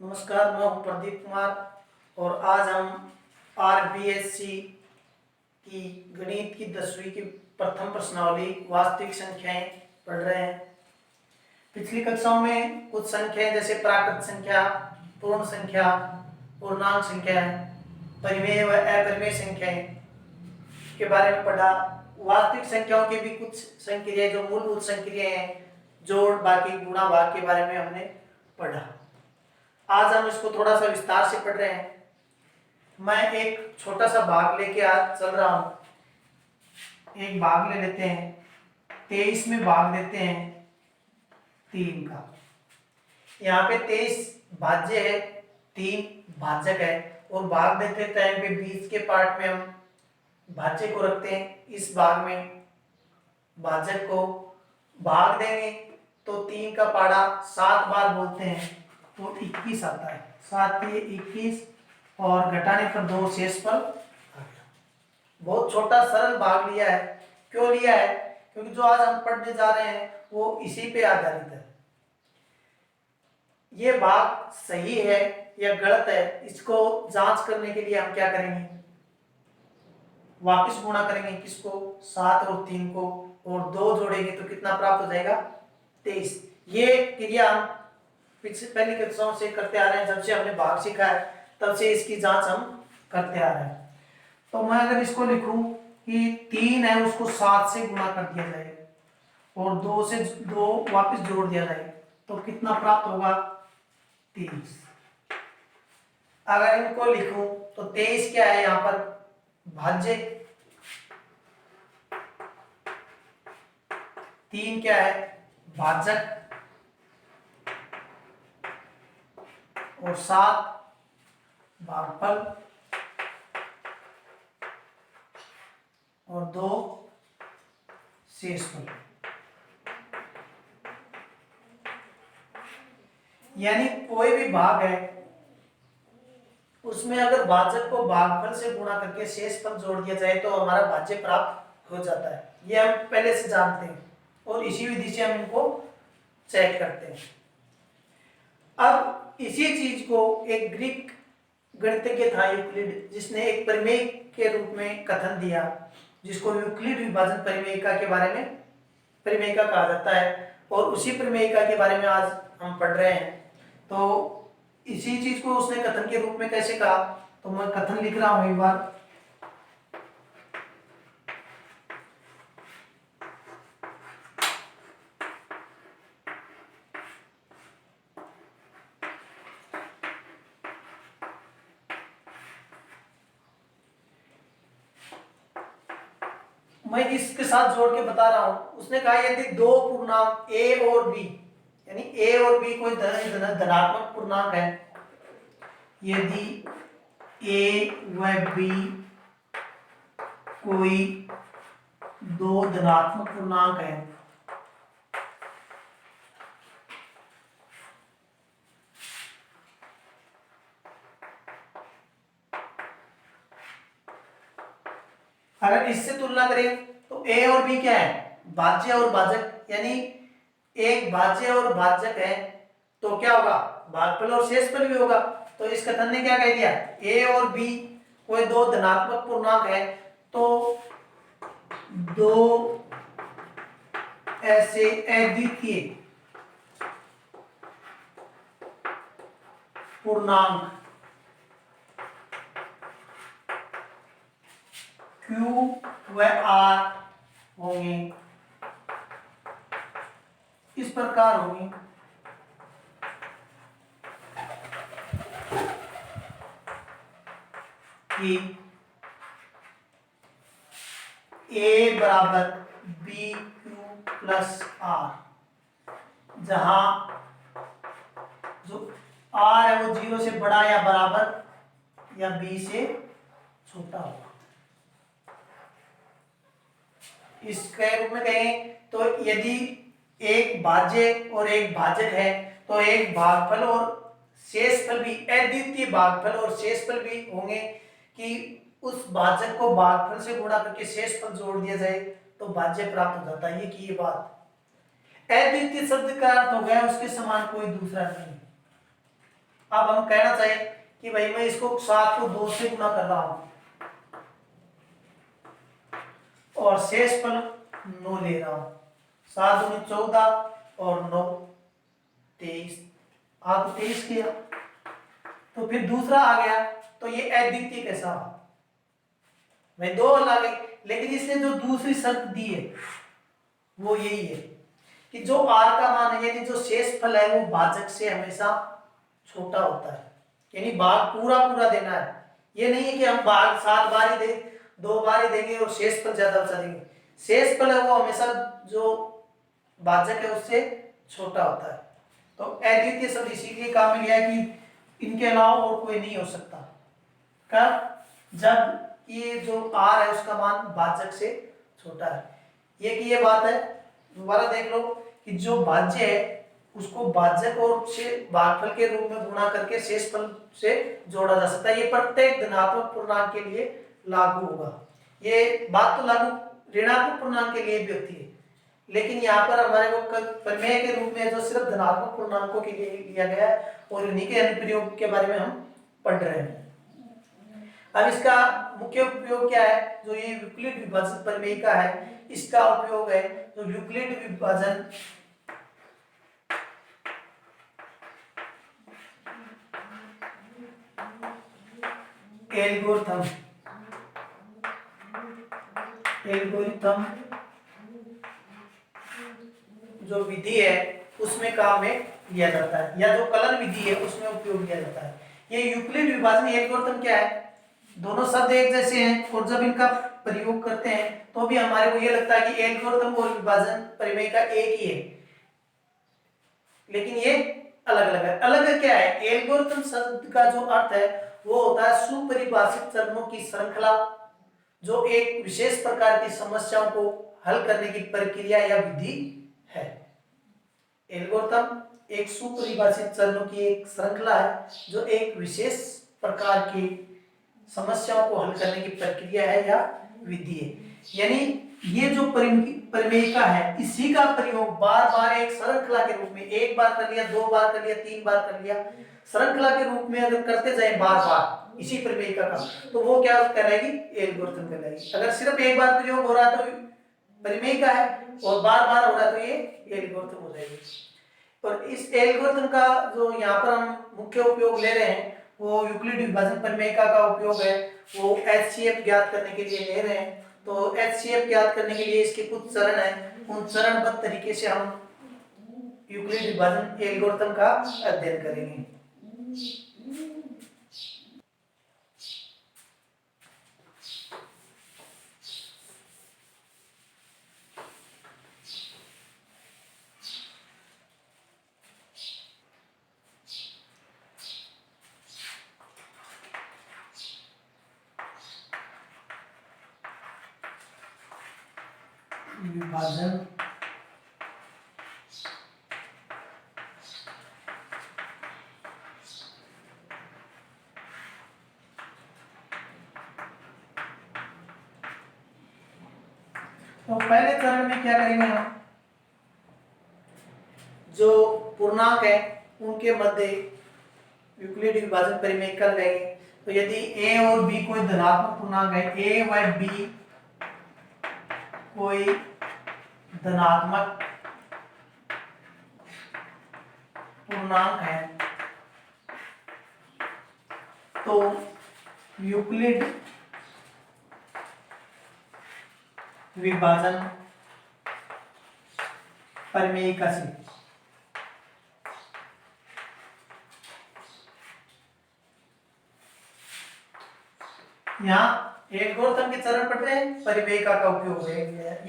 नमस्कार, मैं हूं प्रदीप कुमार और आज हम आरबीएससी की गणित की 10वीं की प्रथम प्रश्नावली वास्तविक संख्याएं पढ़ रहे हैं। पिछली कक्षाओं में कुछ संख्याएं जैसे प्राकृत संख्या, पूर्ण संख्या, पूर्णांक संख्या, परिमेय व अपरिमेय संख्याएं के बारे में पढ़ा। वास्तविक संख्याओं की भी कुछ संक्रियाएं जो मूलभूत संक्रियाएं हैं, जोड़, बाकी, गुणा, भाग के बारे में हमने पढ़ा। आज हम इसको थोड़ा सा विस्तार से पढ़ रहे हैं। मैं एक छोटा सा भाग लेके आज चल रहा हूं। एक भाग ले लेते हैं, 23 में भाग देते हैं 3 का। यहाँ पे 23 भाज्य है, 3 भाजक है और भाग देते टाइम पे बीच के पार्ट में हम भाज्य को रखते हैं। इस भाग में भाजक को भाग देंगे तो 3 का पाड़ा 7 बार बोलते हैं तो 21 आता है। 7 के 21 और घटाने पर 2 शेष पर आ गया। बहुत छोटा सरल भाग लिया है। क्यों लिया है? क्योंकि जो आज हम पढ़ने जा रहे हैं वो इसी पे आधारित है। ये भाग सही है या गलत है, इसको जांच करने के लिए हम क्या करेंगे? वापस गुणा करेंगे। किसको? 7 और 3 को, और 2 जोड़ेंगे तो कितना प्राप्त हो जाएगा? 23। ये क्रिया हम पहली कक्षाओं से करते आ रहे हैं। जब से हमने भाग सीखा है तब से इसकी जांच हम करते आ रहे हैं। तो मैं अगर इसको लिखूं कि 3 है उसको 7 से गुणा कर दिया जाए और 2 से 2 वापस जोड़ दिया जाए तो कितना प्राप्त होगा? 23। अगर इनको लिखूं तो 23 क्या है यहाँ पर? भाज्य। 3 क्या है? भाजक। और 7 भागफल और 2 शेषफल। यानी कोई भी भाग है उसमें अगर भाजक को भागफल से गुणा करके शेषफल जोड़ दिया जाए तो हमारा भाज्य प्राप्त हो जाता है। ये हम पहले से जानते हैं और इसी विधि से हम इनको चेक करते हैं। अब इसी चीज को एक ग्रीक गणितज्ञ था यूक्लिड, जिसने एक परिमेय के रूप में कथन दिया जिसको यूक्लिड विभाजन परिमेयिका के बारे में परिमेयिका कहा जाता है। और उसी परिमेयिका के बारे में आज हम पढ़ रहे हैं। तो इसी चीज को उसने कथन के रूप में कैसे कहा, तो मैं कथन लिख रहा हूं एक बार। मैं इसके साथ जोड़ के बता रहा हूं। उसने कहा यदि दो पूर्णांक a और b, यानी a और b कोई धनात्मक पूर्णांक है, यदि a व b कोई दो धनात्मक पूर्णांक है अगर इससे तुलना करें तो a और b क्या है? भाज्य और भाजक। यानी एक भाज्य और भाजक है तो क्या होगा? भागफल और शेषफल भी होगा। तो इस कथन ने क्या कह दिया? a और b कोई दो धनात्मक पूर्णांक है तो दो ऐसे अद्वितीय पूर्णांक Q व R होंगे, इस प्रकार होंगे कि A बराबर BQ प्लस R, जहां जो R है वो 0 से बड़ा या बराबर या B से छोटा होगा। इसके रूप में कहें तो यदि एक भाज्य और एक भाजक है तो एक भागफल और शेषफल भी, अद्वितीय भागफल और शेषफल भी होंगे कि उस भाजक को भागफल से गुणा करके शेषफल जोड़ दिया जाए तो भाज्य प्राप्त हो जाता है। ये की ये बात। अद्वितीय शब्द का अर्थ हो गया उसके समान कोई दूसरा नहीं। अब हम कहना चाहें कि भाई मैं इसको 7 को 2 से गुना कर रहा हूं और शेषफल 9 ले रहा हूं। 7 दूनी 14 और 9 23, आप 23 किया। तो फिर दूसरा आ गया, तो ये अद्वितीय कैसा हो, भाई 2 अलग है, लेकिन इसने जो दूसरी शर्त दी है वो यही है कि जो r का मान है यानी जो शेषफल है वो भाजक से हमेशा छोटा होता है, यानी भाग पूरा पूरा देना है। ये नहीं है कि हम भाग 7 बार ही दे 2 बार ही देंगे और शेषफल ज्यादा बचा देंगे। शेषफल है वो हमेशा जो भाजक है उससे छोटा होता है। तो अद्वितीय शब्द इसीलिए काम में लिया है कि इनके अलावा और कोई नहीं हो सकता। कब? जब ये जो r है उसका मान भाजक से छोटा है। ये बात है, दोबारा देख लो कि जो भाज्य है उसको भाजक और से भागफल के रूप में गुणा करके शेषफल से जोड़ा जा सकता है। ये प्रत्येक धनात्मक पूर्णांक के लिए लागू होगा। ये बात तो लागू ऋणात्मक पूर्णांक के लिए भी होती है, लेकिन यहाँ पर हमारे को प्रमेय के रूप में जो सिर्फ धनात्मक पूर्णांकों के लिए लिया गया है और उन्हीं के अनुप्रयोग के बारे में हम पढ़ रहे हैं। अब इसका मुख्य उपयोग क्या है? जो ये यूक्लिड विभाजन प्रमेय का है, इसका उपयोग है जो यूक्लिड विभाजन एल्गोरिथम जो विधि है उसमें काम में लिया जाता है, या जो कलन विधि है उसमें उपयोग लिया जाता है। ये यूक्लिड विभाजन एल्गोरिथम क्या है? दोनों शब्द एक जैसे हैं और जब इनका प्रयोग करते हैं तो भी हमारे को ये लगता है कि एल्गोरिथम और विभाजन प्रमेय का एक ही है, लेकिन ये अलग अलग है। अलग क्या है? एल्गोरिथम शब्द का जो अर्थ है वो होता है सुपरिभाषित चरणों की श्रृंखला जो एक विशेष प्रकार की समस्याओं को हल करने की प्रक्रिया या विधि है। एल्गोरिथम एक सुपरिभाषित चरणों की एक श्रृंखला है जो एक विशेष प्रकार की समस्याओं को हल करने की प्रक्रिया है या विधि है। यानी ये जो प्रमेयिका है इसी का प्रयोग बार बार एक श्रृंखला के रूप में, एक बार कर लिया, 2 बार कर लिया, 3 बार कर लिया, श्रृंखला के रूप में अगर करते जाए बार बार इसी प्रमेयिका का, तो वो क्या कहलाएगी? एल्गोरिथम कहलाएगी। अगर सिर्फ एक बार प्रयोग हो रहा है तो प्रमेयिका है और बार बार हो रहा है तो ये एल्गोरिथम हो जाएगी। और इस एल्गोरिथम का जो यहाँ पर हम मुख्य उपयोग ले रहे हैं वो यूक्लिड विभाजन प्रमेयिका का उपयोग है, वो HCF ज्ञात करने के लिए ले रहे हैं। तो HCF ज्ञात करने के लिए इसके कुछ चरण हैं, उन चरणबद्ध तरीके से हम यूक्लिड विभाजन एल्गोरिथम का अध्ययन करेंगे। विभाजन तो पहले चरण में क्या करेंगे हम? जो पूर्णांक है उनके मध्य यूक्लिड विभाजन प्रमेय कर लगाएंगे। तो यदि a और b कोई धनात्मक पूर्णांक है, a व b कोई धनात्मक पूर्णांक है तो यूक्लिड विभाजन प्रमेयिका से यहाँ एल्गोरिथम के चरण पढ़ रहे हैं, प्रमेयिका का उपयोग है,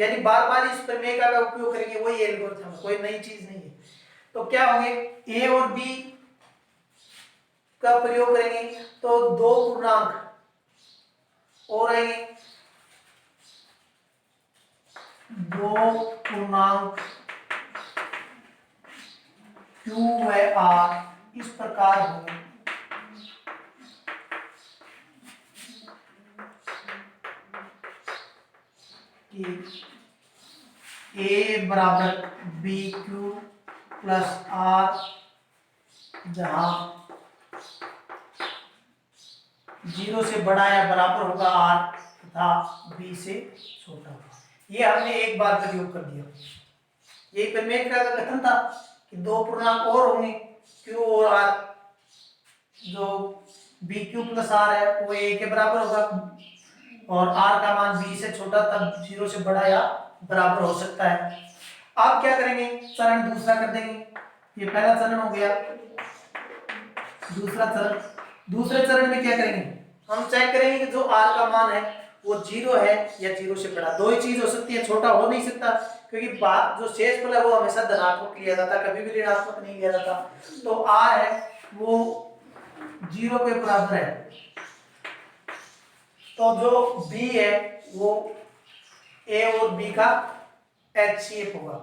यानी बार बार इस प्रमेयिका का उपयोग करेंगे, वही एल्गोरिथम, कोई नई चीज नहीं है। तो क्या होंगे? a और b का प्रयोग करेंगे तो 2 पूर्णांक और आएंगे, 2 पूर्णांक q व r इस प्रकार होंगे कि a बराबर bq प्लस r, जहां जीरो से बड़ा या बराबर होगा आर तथा बी से छोटा होगा। ये हमने एक बार प्रयोग कर दिया। यही प्रमेय का कथन था कि दो पूर्णांक और होंगे क्यू और आर, जो बी क्यू प्लस आर है वो ए के बराबर होगा और आर का मान बी से छोटा तब जीरो से बड़ा या बराबर हो सकता है। अब क्या करेंगे, चरण दूसरा कर देंगे। ये पहला चरण हो गया। दूसरे चरण में क्या करेंगे, हम चेक करेंगे कि जो आर का मान है वो जीरो है या जीरो से बड़ा। दो ही चीज हो सकती है, छोटा हो नहीं सकता, क्योंकि बात जो शेषफल है वो हमेशा धनात्मक लिया जाता, कभी भी ऋणात्मक नहीं लिया जाता। तो आर है वो जीरो के बराबर है, तो जो बी है वो ए और बी का HCF होगा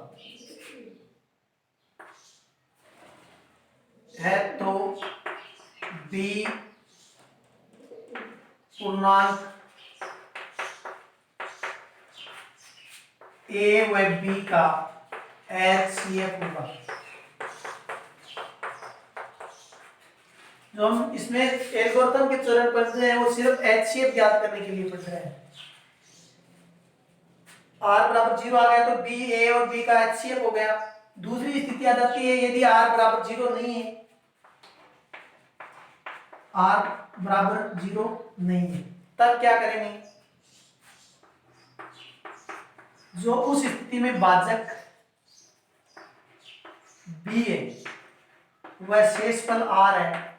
है, तो बी पूर्णांक ए व बी का HCF होगा। जो हम इसमें एल्गोरिथम के चरण पढ़ रहे हैं वो सिर्फ HCF ज्ञात करने के लिए पढ़ रहे हैं। R बराबर जीरो आ गया तो बी ए और बी का HCF हो गया। दूसरी स्थिति आ जाती है यदि R बराबर जीरो नहीं है, R बराबर जीरो नहीं है, तब क्या करेंगे, जो उस स्थिति में भाजक B है वह शेषफल R है,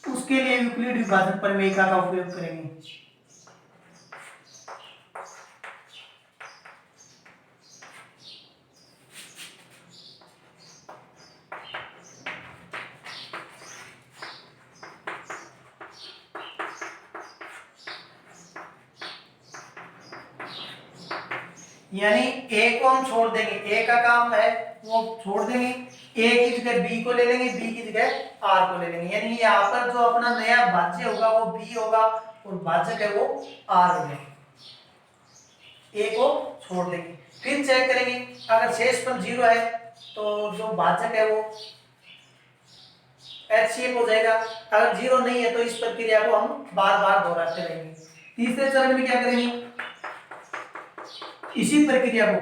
उसके लिए यूक्लिड विभाजन प्रमेयिका का उपयोग करेंगे। यानी ए को हम छोड़ देंगे, ए का काम है वो छोड़ देंगे, ए की जगह बी को ले लेंगे, बी की जगह आर को ले लेंगे। यानी यहाँ पर जो अपना नया भाज्य होगा वो बी होगा और भाजक है वो आर होगा। ए को छोड़ देंगे, फिर चेक करेंगे अगर शेषफल जीरो है तो जो भाजक है वो HCF हो जाएगा। अगर जीरो नहीं है तो इस प्रक्रिया को हम बार बार दोहराते रहेंगे। तीसरे चरण में क्या करेंगे, इसी प्रक्रिया को,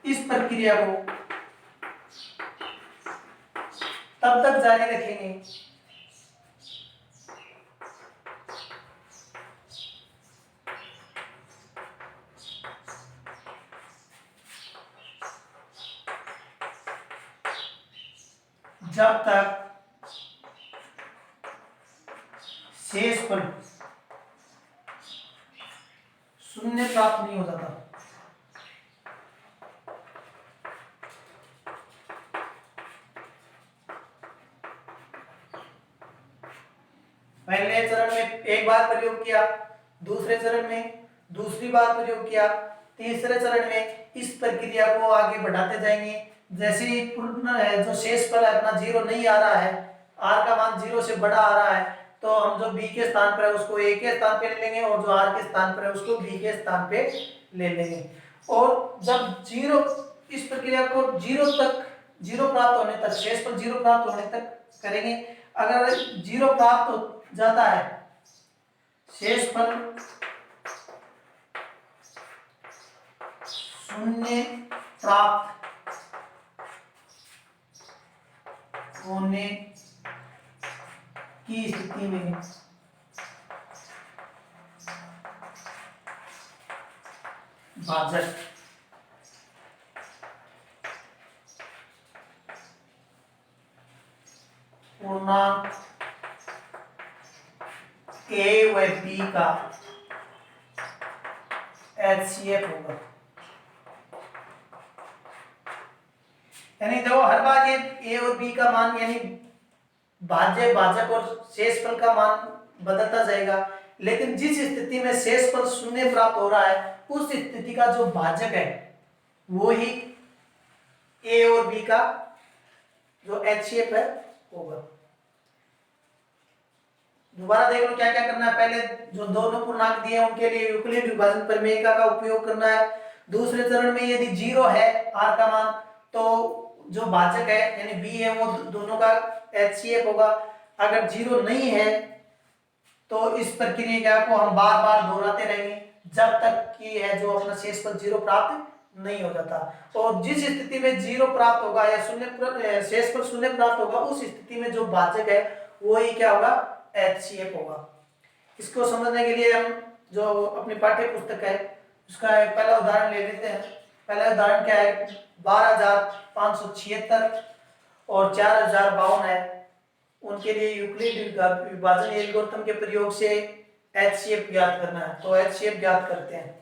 इस प्रक्रिया को तब तक जारी रखेंगे जब तक शेषफल शून्य प्राप्त नहीं हो जाता। पहले चरण में एक बार प्रयोग किया, दूसरे चरण में दूसरी बार प्रयोग किया, तीसरे चरण में इस प्रक्रिया को आगे बढ़ाते जाएंगे। जैसे ही पूर्ण है जो शेषफल है अपना जीरो नहीं आ रहा है, आर का मान जीरो से बड़ा आ रहा है, तो हम जो बी के स्थान पर है उसको ए के स्थान पे ले लेंगे और जो आर के स्थान पर है उसको बी के स्थान पे ले लेंगे। और जब जीरो, इस प्रक्रिया को जीरो प्राप्त होने तक, शेषफल जीरो प्राप्त होने तक करेंगे। अगर जीरो प्राप्त हो जाता है, शेषफल शून्य प्राप्त होने की स्थिति में भाजक पूर्णांक ए व बी का HCF होगा। यानी देखो हर बार ये ए और बी का मान यानी भाज्य, भाजक और शेषफल का मान बदलता जाएगा, लेकिन जिस स्थिति में शेषफल शून्य प्राप्त हो रहा है उस स्थिति का जो भाजक है वो ही ए और बी का जो HCF है होगा। दोबारा देख लो क्या क्या करना है। पहले जो दोनों पूर्णांक दिए उनके लिए यूक्लिड विभाजन प्रमेयिका का उपयोग करना है। दूसरे चरण में यदि 0 है r का मान, तो जो भाजक है यानी b है वो दोनों का HCF होगा। अगर 0 नहीं है तो इस प्रक्रिया को हम बार बार दोहराते रहेंगे जब तक कि है जो अपना शेषफल 0 प्राप्त नहीं हो जाता। और जिस स्थिति में 0 प्राप्त होगा या शून्य शेषफल 0 प्राप्त होगा, उस स्थिति में जो भाजक है वो ही क्या होगा, HCF होगा। इसको समझने के लिए हम जो अपनी पाठ्य पुस्तक है उसका एक पहला उदाहरण ले लेते हैं। पहला उदाहरण क्या है, 12,576 और 4,052 है। उनके लिए यूक्लिड विभाजन एल्गोरिथम के प्रयोग से HCF ज्ञात करना है। तो HCF ज्ञात करते हैं।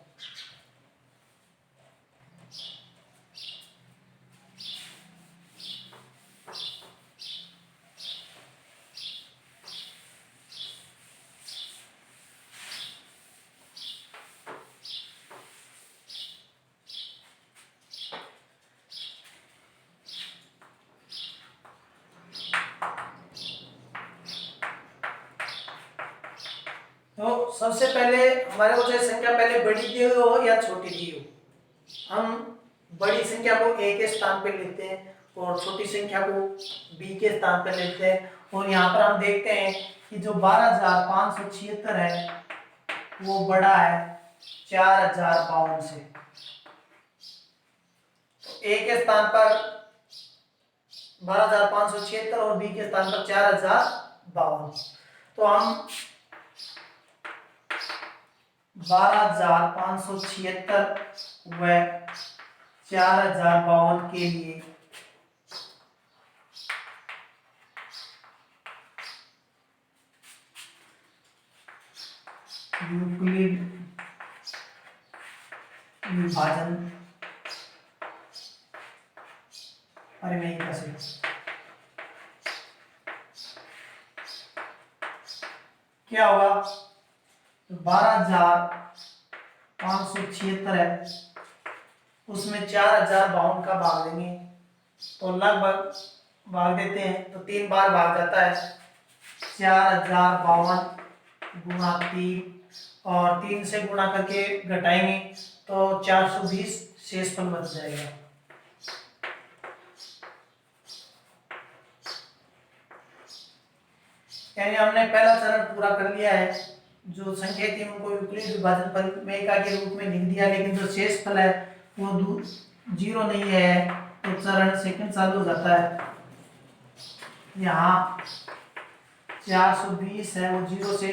तो सबसे पहले हमारे को चाहे संख्या पहले बड़ी दी हो या छोटी दी हो, हम बड़ी संख्या को a के स्थान पे लेते हैं और छोटी संख्या को b के स्थान पे लेते हैं। और यहाँ पर हम देखते हैं कि जो 12,576 है वो बड़ा है 4,052 से। a के स्थान पर 12,576 और b के स्थान पर 4,052। तो हम 12,576 व 4,052 के लिए यूक्लिड विभाजन परिमेय कैसे क्या होगा, 12,576 है उसमें 4,052 का भाग देंगे तो लगभग भाग देते हैं तो 3 बार भाग जाता है। 4,052 गुणा 3 और 3 से गुणा करके घटाएंगे तो 420 शेषफल बच जाएगा। यानी हमने पहला चरण पूरा कर लिया है। जो संख्या थी उनको यूक्लिड विभाजन परिमेयिका के रूप में लिख दिया, लेकिन जो शेषफल है वो 0 नहीं है तो चरण सेकंड चालू हो जाता है। यहाँ 420 है वो 0 से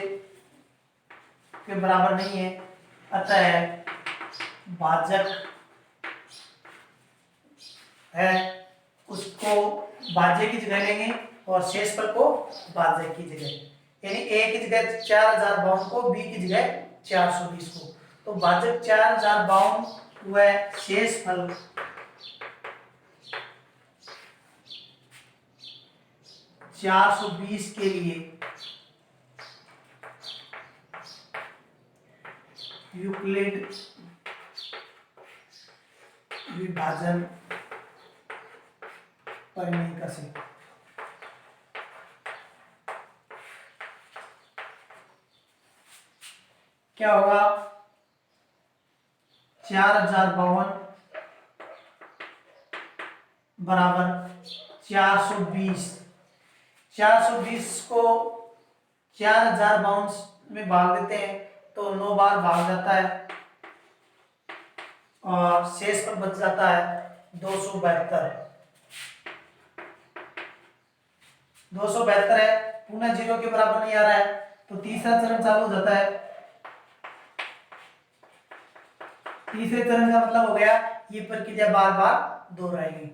के बराबर नहीं है, अतः भाजक है उसको भाज्य की जगह लेंगे और शेषफल को भाज्य की जगह, यानी a की जगह 4,052 को, b की जगह 420 को। तो भाजक 4,052 व शेषफल 420 के लिए यूक्लिड विभाजन परिमेयिका से क्या होगा, 4,052 बराबर 420। 420 को 4,052 में भाग देते हैं तो 9 बार भाग जाता है और शेष पर बच जाता है 272। 272 है, पुनः 0 के बराबर नहीं आ रहा है तो तीसरा चरण चालू हो जाता है। तीसरे चरण का मतलब हो गया ये प्रक्रिया बार बार दोहराएगी।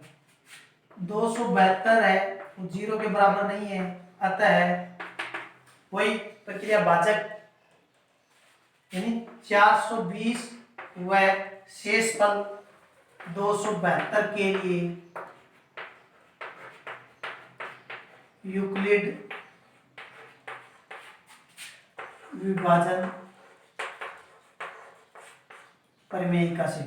272 है वो 0 के बराबर नहीं है, अतः वही प्रक्रिया भाजक यानी 420 व शेषफल 272 के लिए यूक्लिड विभाजन परिमेयिका से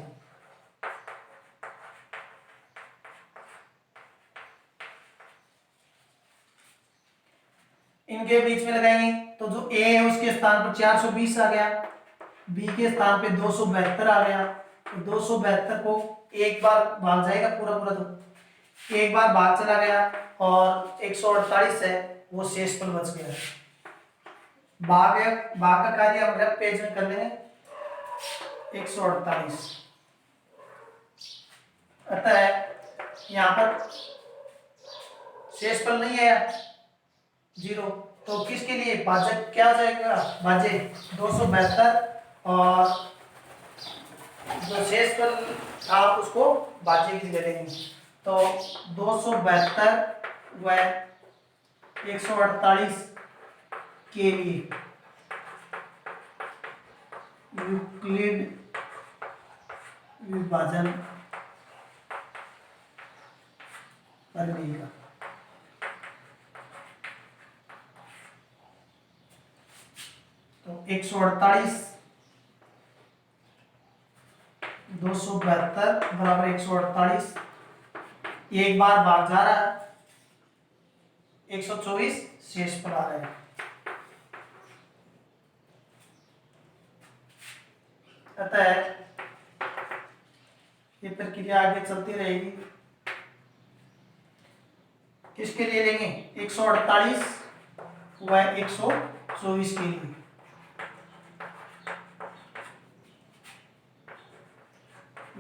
इनके बीच में लगाएंगे तो जो a है उसके स्थान पर 420 आ गया, b के स्थान पे 272 आ गया तो 272 को एक बार भाग जाएगा पूरा पूरा, तो एक बार भाग चला गया और 148 है वो शेषफल बच गया। भाग भाग का कार्य हम लेफ्ट पेज में कर लेंगे 148। अतः यहाँ पर शेषफल नहीं है 0, तो किसके लिए भाजक क्या हो जाएगा, भाज्य 272 और जो शेषफल था उसको भाज्य की जगह लेंगे। तो 272 व 148 के लिए यूक्लिड विभाजन प्रमेय का तो 148 272 बराबर 148, एक बार भाग जा रहा है 124 शेषफल आ रहा है। अतः ये प्रक्रिया आगे चलती रहेगी। किसके लिए लेंगे 148 व 124 के लिए।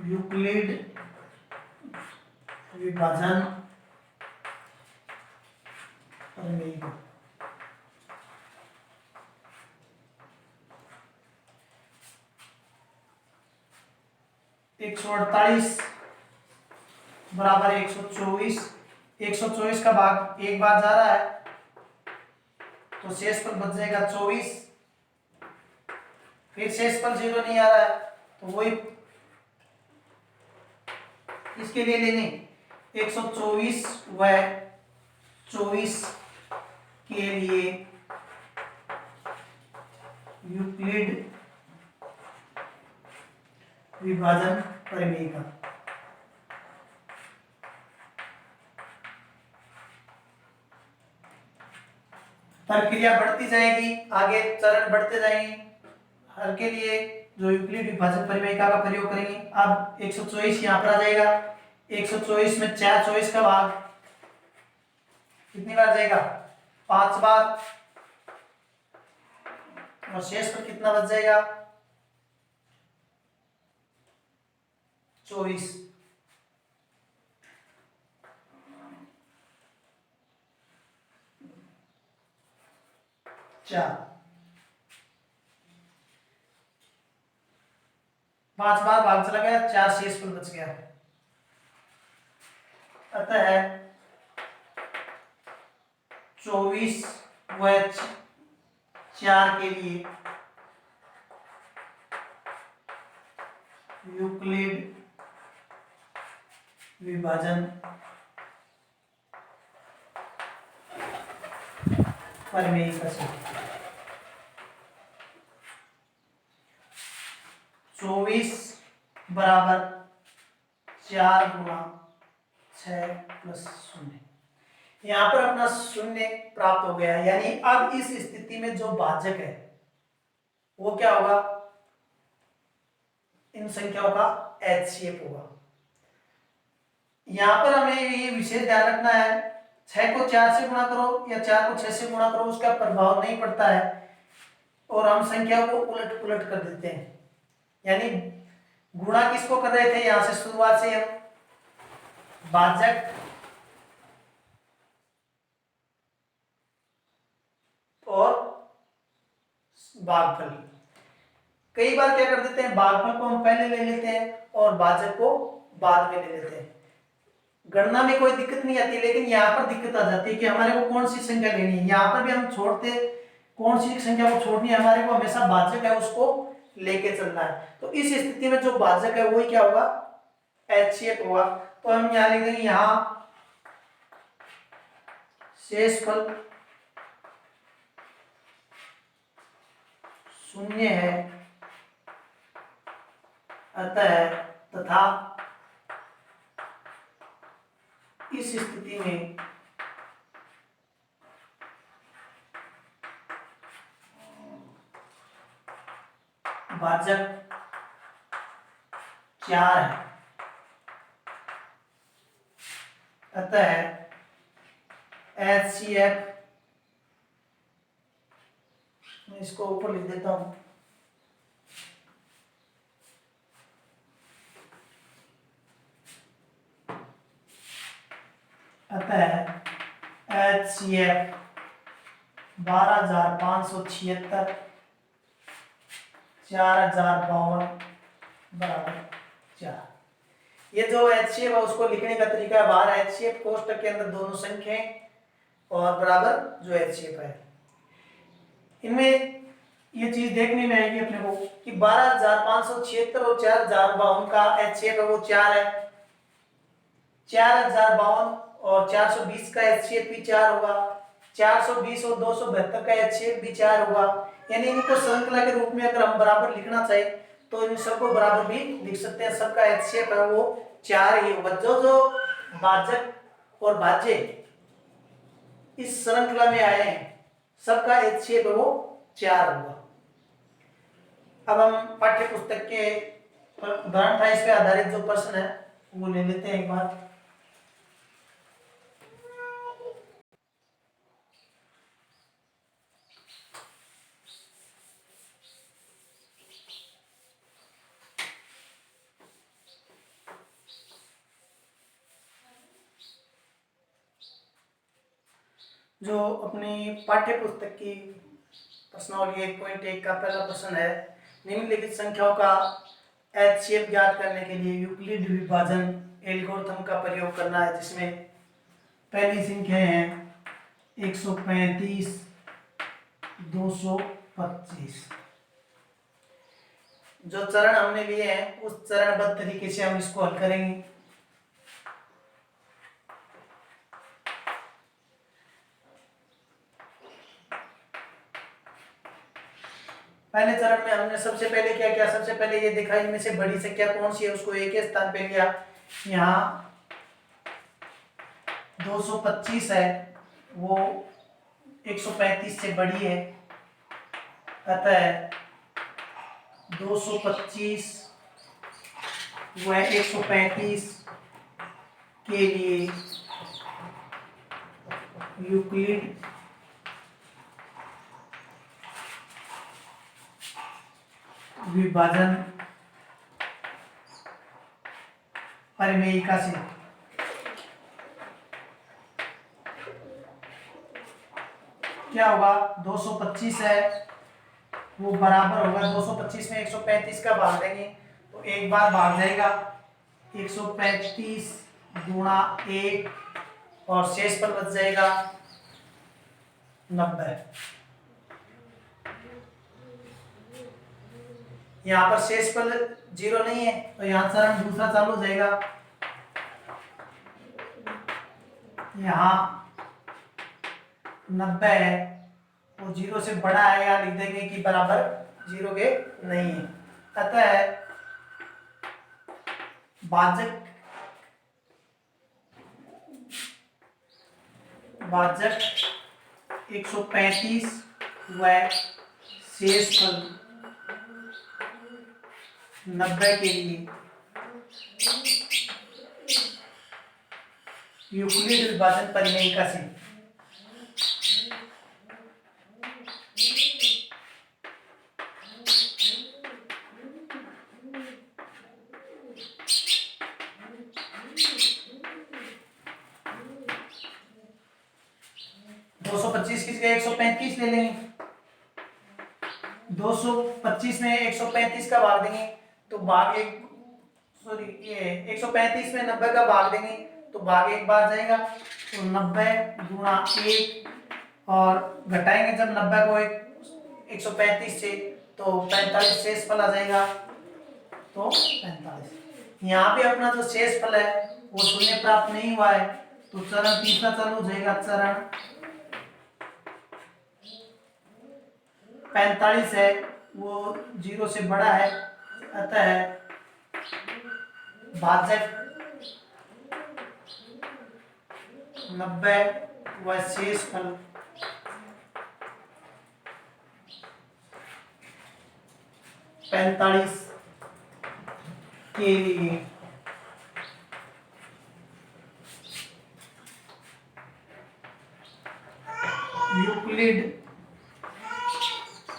यूक्लिड विभाजन प्रमेय को एक 148 बराबर 124, 124 का भाग एक बार जा रहा है तो शेषफल बच जाएगा 24, फिर शेषफल 0 नहीं आ रहा है तो वही इसके लिए लेंगे 124 व 24 के लिए यूक्लिड विभाजन प्रमेय का प्रक्रिया बढ़ती जाएगी, आगे चरण बढ़ते जाएंगे। हर के लिए जो यूक्लिड विभाजन प्रमेय का प्रयोग करेंगे। अब 124 यहाँ पर आ जाएगा, 124 में 4 24 का भाग कितनी बार जाएगा 5 बार, और शेष पर कितना बच जाएगा 24। चार 5 बार भाग चला गया, 4 शेष पर बच गया। अतः 24 व 4 के लिए यूक्लिड विभाजन प्रमेय का 24 बराबर 4 गुना 6 प्लस 0। यहाँ पर अपना 0 प्राप्त हो गया, यानी अब इस स्थिति में जो भाजक है वो क्या होगा, इन संख्याओं का HCF होगा। यहाँ पर हमें ये विशेष ध्यान रखना है, 6 को 4 से गुणा करो या 4 को 6 से गुणा करो उसका प्रभाव नहीं पड़ता है, और हम संख्याओं को उलट पुलट कर देते हैं। यानी गुणा किसको कर रहे थे, यहां से शुरुआत से हम भाजक और भागफल। कई बार क्या कर देते हैं, भागफल को हम पहले ले लेते हैं और भाजक को बाद में ले लेते हैं। गणना में कोई दिक्कत नहीं आती, लेकिन यहाँ पर दिक्कत आ जाती है कि हमारे को कौन सी संख्या लेनी है। यहाँ पर भी हम छोड़ते, कौन सी संख्या को छोड़नी है, हमारे को हमेशा भाजक है उसको लेके चलना है। तो इस स्थिति में जो भाजक है वही क्या होगा, HCF होगा। तो हम यहाँ लिख देंगे, यहाँ शेषफल 0 है, अतः तथा इस स्थिति में भाजक 4 है, अतः HCF, मैं इसको ऊपर लिख देता हूं, अतः HCF 12,576, 4,052 बराबर 4। ये जो HCF है उसको लिखने का तरीका है, बाहर HCF कोष्टक के अंदर दोनों संख्याएं और बराबर जो HCF है, इनमें ये चीज देखने में आएगी अपने को कि 12,576 और 4,052 का HCF है वो 4 है, 4,052 और 420 का HCF भी 4 होगा, 420 और 272 का HCF भी 4 होगा। यानी इनको श्रृंखला के रूप में अगर हम बराबर लिखना चाहे तो इन सबको बराबर भी लिख सकते हैं, सबका HCF है वो 4 ही होगा। जो जो भाजक और भाज्य इस श्रृंखला में आए हैं सबका HCF है वो 4 होगा। अब हम पाठ्य पुस्तक के उदाहरण था इस पे आधारित जो प्रश्न है वो ले लेते हैं एक बार। जो अपनी पाठ्य पुस्तक की प्रश्नावली 1.1 का पहला प्रश्न है, निम्नलिखित संख्याओं का HCF ज्ञात करने के लिए यूक्लिड विभाजन एल्गोरिथम का प्रयोग करना है, जिसमें पहली संख्या है 135, 225। जो चरण हमने लिए हैं उस चरणबद्ध तरीके से हम इसको हल करेंगे। पहले चरण में हमने सबसे पहले क्या किया, सबसे पहले ये देखा इनमें से बड़ी संख्या कौन सी है उसको एक ही स्थान पे लिया। यहाँ 225 है वो 135 से बड़ी है, अतः 225 व 135 के लिए यूक्लिड विभाजन परिमेयिका से क्या होगा, 225 है वो बराबर होगा, 225 में 135 का भाग देंगे तो एक बार भाग जाएगा, 135 गुणा 1 और शेष पर बच जाएगा 90। यहाँ पर शेष पर 0 नहीं है तो यहाँ चरण दूसरा चालू हो जाएगा। यहाँ 90 है वो 0 से बड़ा है, यहाँ लिख देंगे कि बराबर 0 के नहीं है, अतः भाजक 135 व शेषफल 90 के लिए यूक्लिड विभाजन परिमेयिका से की जगह 135 ले लेंगे, 225 में 135 का भाग देंगे तो भाग एक, सॉरी ये 135 में 90 का भाग देंगे तो भाग एक बार जाएगा, तो 90 गुणा 1 और घटाएंगे जब 90 को 135 से तो 45 शेषफल आ जाएगा, तो 45। यहाँ पे अपना जो शेषफल है वो शून्य प्राप्त नहीं हुआ है तो चरण तीसरा चालू हो जाएगा। चरण 45 है वो 0 से बड़ा है, अतः भाजक 90 व शेषफल 45 के लिए यूक्लिड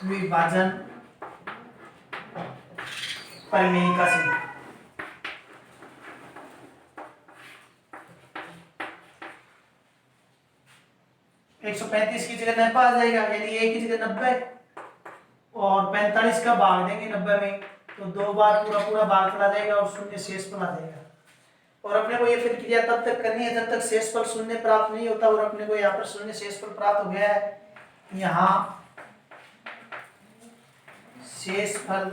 विभाजन परिमेय का से 135 की जगह 90 आ जाएगा, यानी a की जगह 90 और 45 का भाग देंगे 90 में तो 2 बार पूरा पूरा भाग चला जाएगा और शून्य शेषफल आ जाएगा। और अपने को ये फिर क्रिया तब तक करनी है जब तक शेषफल शून्य प्राप्त नहीं होता, और अपने को यहाँ पर शून्य शेषफल प्राप्त हो गया है। यहाँ शेषफल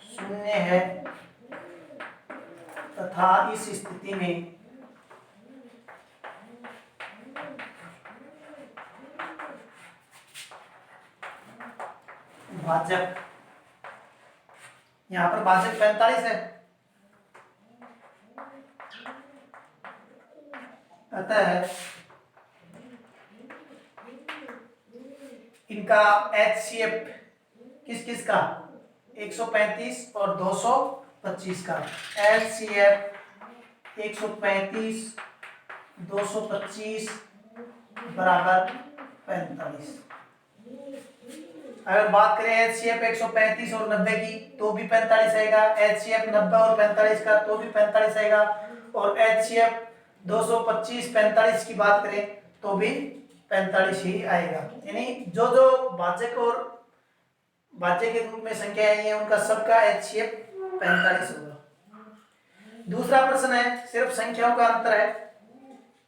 शून्य है तथा इस स्थिति में भाजक, यहाँ पर भाजक 45 है, अतः इनका HCF किस किस का 135 और 225 का HCF 135 225 बराबर 45। अगर बात करें HCF 135 और 90 की तो भी 45 आएगा, HCF 90 और 45 का तो भी 45 आएगा, और HCF 225 45 की बात करें तो भी 45 ही आएगा। यानी जो जो भाजक और भाज्य के रूप में संख्या आई है उनका सबका HCF 45 होगा। दूसरा प्रश्न है, सिर्फ संख्याओं का अंतर है,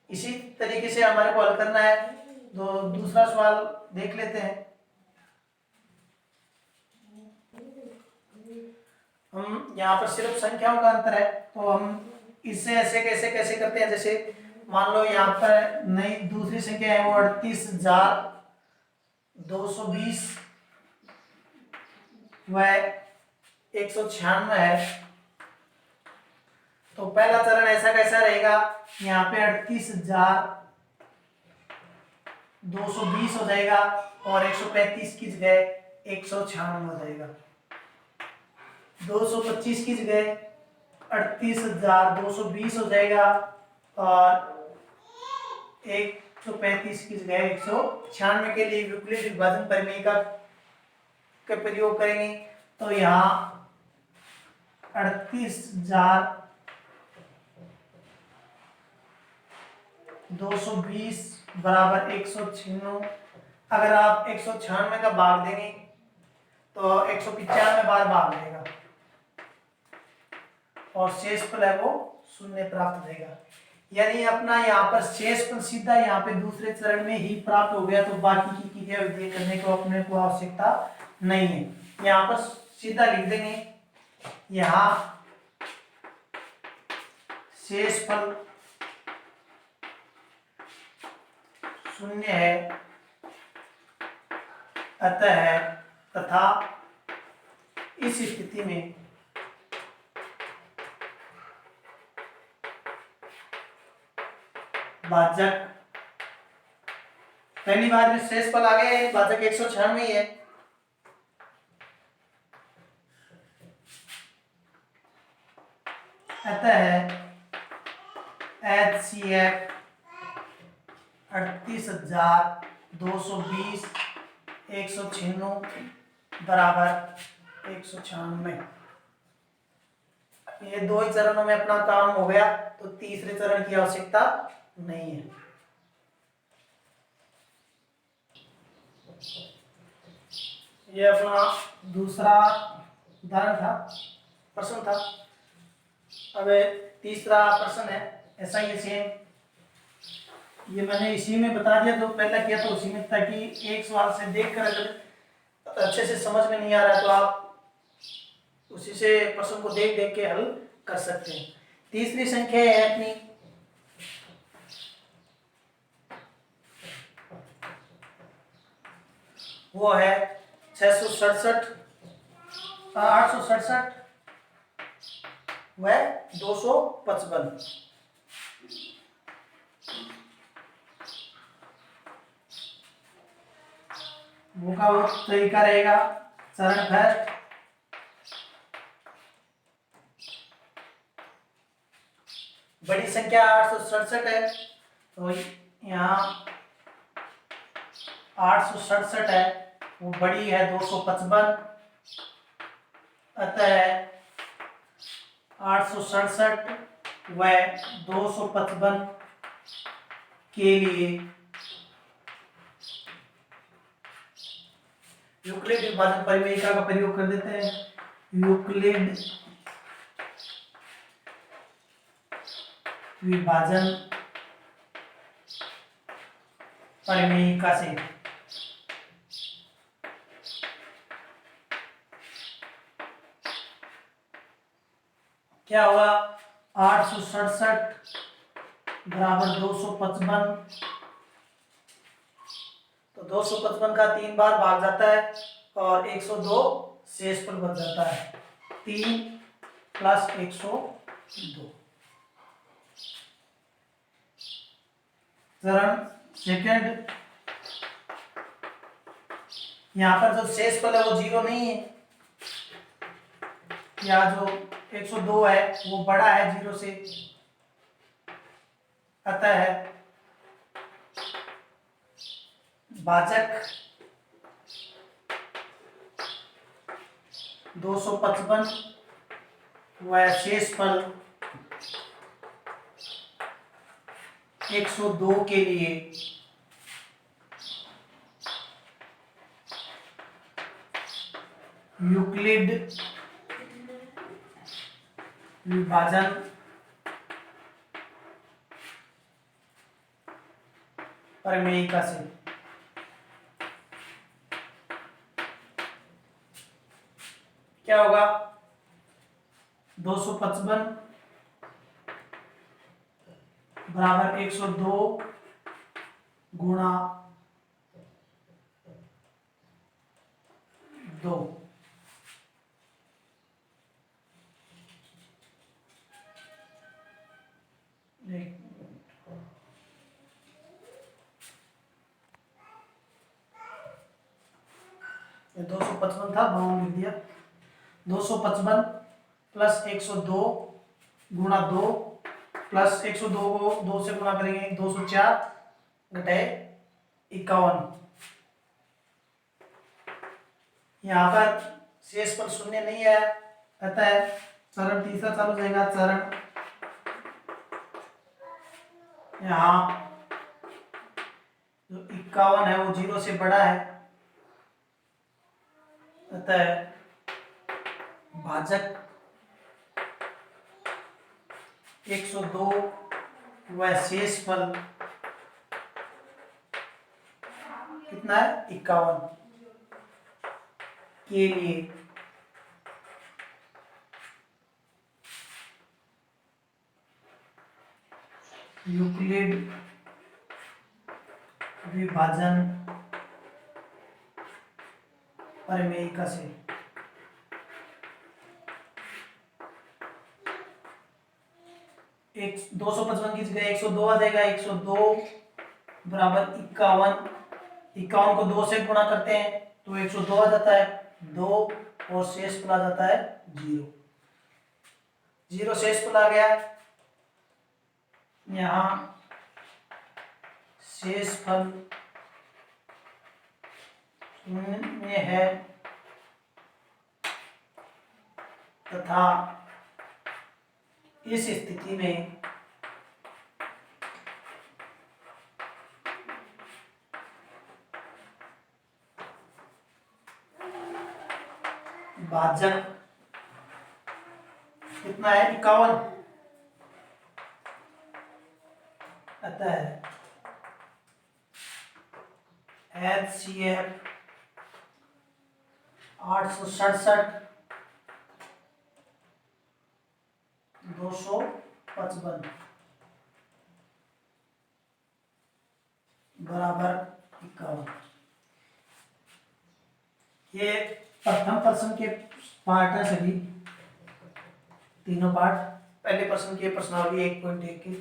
इसी तरीके से हमारे को हल करना है। तो दूसरा सवाल देख लेते हैं। हम यहाँ पर सिर्फ संख्याओं का अंतर है तो हम इससे ऐसे कैसे कैसे करते हैं, जैसे मान लो यहाँ पर नई दूसरी संख्या है वो 38,220 व 196 है। तो पहला चरण ऐसा कैसा रहेगा, यहाँ पे 38,220 हो जाएगा और 135 की जगह 196 हो जाएगा। 225 की जगह 38,220 हो जाएगा और 135 की जगह 196 के लिए यूक्लिड विभाजन परिमेय का प्रयोग करेंगे। तो यहाँ 38,220 बराबर 196। अगर आप 196 का भाग देंगे तो 195 बार भाग देगा और शेषफल है वो शून्य प्राप्त देगा। यानी अपना यहाँ पर शेषफल सीधा यहाँ पे दूसरे चरण में ही प्राप्त हो गया, तो बाकी की क्रिया विधि करने को अपने को आवश्यकता नहीं है। यहाँ पर सीधा लिख देंगे, यहाँ शेषफल शून्य है अतः तथा इस स्थिति में भाजक, पहली बार में शेषफल आ गया, भाजक 196 ही है, अतः HCF 38,220 196 बराबर 196। ये दो ही चरणों में अपना काम हो गया, तो तीसरे चरण की आवश्यकता नहीं है। ये अपना दूसरा उदाहरण था, प्रश्न था। अब तीसरा प्रश्न है ऐसा ही सेम, ये मैंने इसी में बता दिया, तो पहला किया तो उसी में, ताकि एक सवाल से देखकर अगर अच्छे से समझ में नहीं आ रहा है तो आप उसी से प्रश्न को देख देख के हल कर सकते हैं। तीसरी संख्या है अपनी वो है 867 व 255। वो का वो तरीका रहेगा, चरण फर्स्ट बड़ी संख्या 867 है, तो यहाँ 867 है, वो बड़ी है 255, अतः 867 व 255 के लिए यूक्लिड विभाजन परिमेयिका का प्रयोग कर देते हैं। यूक्लिड विभाजन परिमेयिका से क्या हुआ, 867 बराबर 255, तो 255 का 3 बार भाग जाता है और 102 शेष पर बच जाता है, 3 प्लस 102। चरण सेकंड, यहाँ पर जो शेष पल है वो 0 नहीं है, या जो 102 है वो बड़ा है 0 से, अतः भाजक 255 व शेषफल 102 के लिए यूक्लिड विभाजन परिमेयिका से क्या होगा, 255 बराबर 102 गुणा 2, ये 255 था, बाउंड लिख दिया, 255 प्लस 102 गुणा 2 प्लस 102 को 2 से गुणा करेंगे 204 घटे 51, यहाँ पर शेष पर शून्य नहीं है, अतः चरण तीसरा चालू जाएगा। चरण यहाँ जो 51 है वो 0 से बड़ा है, अतः भाजक 102 व शेषफल कितना है, 51 के लिए यूक्लिड विभाजन परिमेयिका से एक 255 की जगह 102 आ जाएगा, 102 बराबर 51, 51 को 2 से गुणा करते हैं तो 102 आ जाता है, 2 और शेषफल आ जाता है 0, 0 शेषफल आ गया। यहाँ शेषफल शून्य है तथा इस स्थिति में भाजक कितना है, 51, अतः HCF 867 255 बराबर 51। ये प्रथम प्रश्न के पार्ट है, सभी तीनों पार्ट। पहले प्रश्न की प्रश्नावली 1.1 की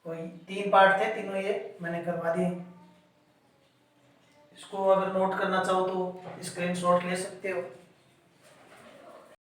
कोई 3 पार्ट थे, तीनों ये मैंने करवा दिए। इसको अगर नोट करना चाहो तो स्क्रीनशॉट ले सकते हो।